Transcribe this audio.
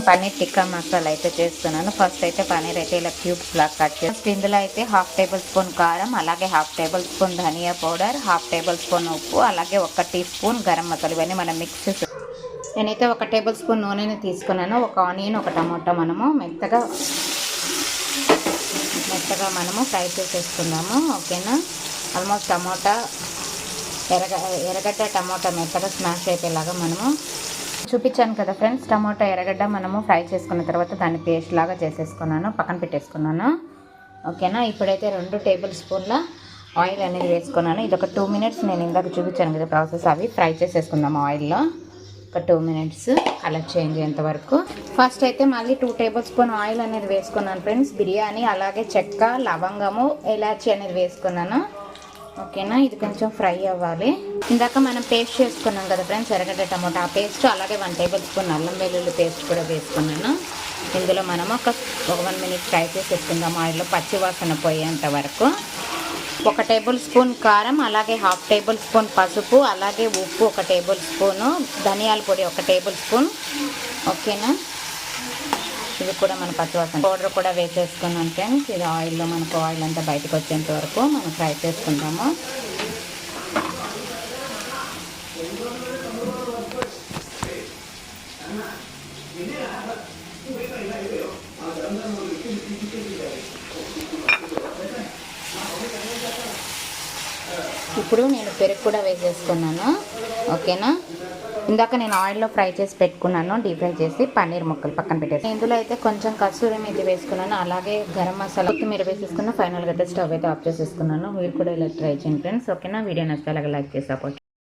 పన్నీర్ టిక్కా మసాలా అయితే చేస్తున్నాను. ఫస్ట్ అయితే పన్నీర్ అయితే ఇలా క్యూబ్స్ లాగా కట్ చేసి ఇందులో అయితే 1/2 టేబుల్ స్పూన్ కారం, అలాగే 1/2 టేబుల్ స్పూన్ ధనియా పౌడర్, 1/2 టేబుల్ స్పూన్ ఉప్పు, అలాగే 1 టీ స్పూన్ గరం మసాలా ఇవన్నీ మనం మిక్స్ చేసి నేనైతే 1 టేబుల్ స్పూన్ నూనెని తీసుకున్నాను. ఒక ఆనియన్, ఒక టమాటా మనము మెత్తగా మనము ఫ్రై చేసేసుకుందాము. ఓకేనా, ఆల్మోస్ట్ టమాటా ఎర్రగడ్డ టమాటా మెత్తగా స్మాష్ అయిపోయేలాగా మనము చూపించాను కదా ఫ్రెండ్స్. టమాటా ఎర్రగడ్డ మనము ఫ్రై చేసుకున్న తర్వాత దాన్ని పేస్ట్ లాగా చేసేసుకున్నాను, పక్కన పెట్టేసుకున్నాను. ఓకేనా, ఇప్పుడైతే 2 టేబుల్ స్పూన్ల ఆయిల్ అనేది వేసుకున్నాను. ఇది ఒక 2 మినిట్స్ నేను ఇందాక చూపించాను కదా ప్రాసెస్, అవి ఫ్రై చేసేసుకుందాము ఆయిల్లో. ఒక 2 మినిట్స్ కలర్ చేంజ్ అయ్యేంత వరకు. ఫస్ట్ అయితే మళ్ళీ 2 టేబుల్ స్పూన్ ఆయిల్ అనేది వేసుకున్నాను ఫ్రెండ్స్. బిర్యానీ, అలాగే చెక్క, లవంగము, ఇలాచి అనేది వేసుకున్నాను. ఓకేనా, ఇది కొంచెం ఫ్రై అవ్వాలి. ఇందాక మనం పేస్ట్ చేసుకున్నాం కదా ఫ్రెండ్స్, ఎర్రగడ్డ టమాటా ఆ పేస్ట్, అలాగే 1 టేబుల్ స్పూన్ అల్లం వెల్లుల్లి పేస్ట్ కూడా వేసుకున్నాను. ఇందులో మనం ఒక 1 మినిట్ ఫ్రై చేసేసుకుందాం ఆయిల్లో, పచ్చి వాసన పోయేంత వరకు. 1 టేబుల్ స్పూన్ కారం, అలాగే 1/2 టేబుల్ స్పూన్ పసుపు, అలాగే ఉప్పు 1 టేబుల్ స్పూను, ధనియాల పొడి 1 టేబుల్ స్పూన్. ఓకేనా, ఇది కూడా మన పచ్చివాసన పౌడర్ కూడా వేసేసుకున్నాం ఫ్రెండ్స్. ఇది ఆయిల్లో మనకు ఆయిల్ అంతా బయటకు వచ్చేంత వరకు మనం ఫ్రై చేసుకుంటాము. ఇప్పుడు నేను పెరుగు కూడా వేసేసుకున్నాను. ఓకేనా, ఇందాక నేను ఆయిల్లో ఫ్రై చేసి పెట్టుకున్నాను, డీప్ ఫ్రై చేసి పన్నీర్ ముక్కలు పక్కన పెట్టేసి ఇందులో అయితే కొంచెం కస్తూరి మేతి వేసుకున్నాను, అలాగే గరం మసాలా కొత్తిమీర వేసేసుకున్న. ఫైనల్గా అయితే స్టవ్ అయితే ఆఫ్ చేసేసుకున్నాను. మీరు కూడా ఇలా ట్రై చేయండి ఫ్రెండ్స్. ఓకేనా, వీడియో నచ్చితే అలాగే లైక్ చేసి సపోర్ట్